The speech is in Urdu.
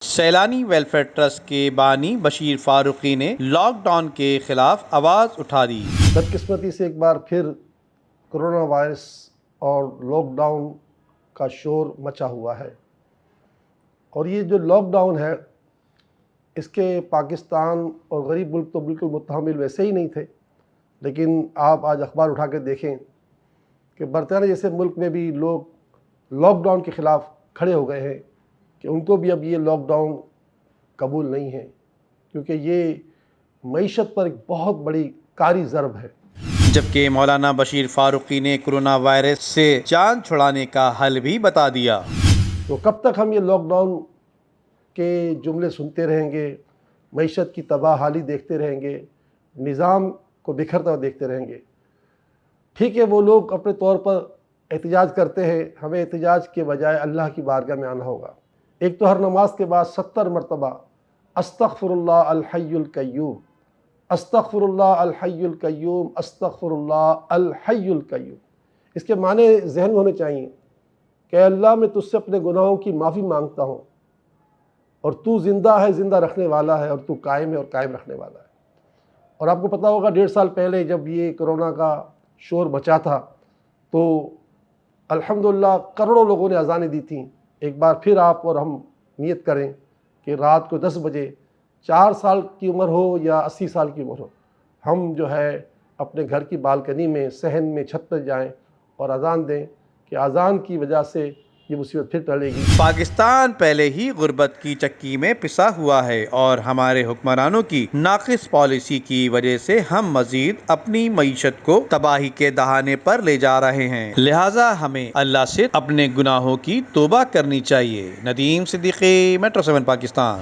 سیلانی ویلفیئر ٹرسٹ کے بانی بشیر فاروقی نے لاک ڈاؤن کے خلاف آواز اٹھا دی۔ بدقسمتی سے ایک بار پھر کرونا وائرس اور لاک ڈاؤن کا شور مچا ہوا ہے، اور یہ جو لاک ڈاؤن ہے اس کے پاکستان اور غریب ملک تو بالکل متحمل ویسے ہی نہیں تھے، لیکن آپ آج اخبار اٹھا کے دیکھیں کہ برطانیہ جیسے ملک میں بھی لوگ لاک ڈاؤن کے خلاف کھڑے ہو گئے ہیں کہ ان کو بھی اب یہ لاک ڈاؤن قبول نہیں ہے، کیونکہ یہ معیشت پر ایک بہت بڑی کاری ضرب ہے۔ جبکہ مولانا بشیر فاروقی نے کرونا وائرس سے جان چھڑانے کا حل بھی بتا دیا۔ تو کب تک ہم یہ لاک ڈاؤن کے جملے سنتے رہیں گے، معیشت کی تباہ حالی دیکھتے رہیں گے، نظام کو بکھرتا ہوا دیکھتے رہیں گے؟ ٹھیک ہے، وہ لوگ اپنے طور پر احتجاج کرتے ہیں، ہمیں احتجاج کے بجائے اللہ کی بارگاہ میں آنا ہوگا۔ ایک تو ہر نماز کے بعد 70 مرتبہ استغفر اللہ الحی القیوم، استغفر اللہ الحی القیوم، استغفر اللہ الحی القیوم۔ اس کے معنی ذہن میں ہونے چاہیے کہ اللہ میں تجھ سے اپنے گناہوں کی معافی مانگتا ہوں، اور تو زندہ ہے، زندہ رکھنے والا ہے، اور تو قائم ہے اور قائم رکھنے والا ہے۔ اور آپ کو پتہ ہوگا 1.5 سال پہلے جب یہ کرونا کا شور مچا تھا تو الحمدللہ کروڑوں لوگوں نے اذانیں دی تھیں۔ ایک بار پھر آپ اور ہم نیت کریں کہ رات کو 10 بجے 4 سال کی عمر ہو یا 80 سال کی عمر ہو، ہم جو ہے اپنے گھر کی بالکنی میں، صحن میں، چھت پر جائیں اور اذان دیں کہ اذان کی وجہ سے یہ مصیبت پھر ٹلے گی۔ پاکستان پہلے ہی غربت کی چکی میں پسا ہوا ہے، اور ہمارے حکمرانوں کی ناقص پالیسی کی وجہ سے ہم مزید اپنی معیشت کو تباہی کے دہانے پر لے جا رہے ہیں، لہٰذا ہمیں اللہ سے اپنے گناہوں کی توبہ کرنی چاہیے۔ ندیم صدیقی، میٹرو 7 پاکستان۔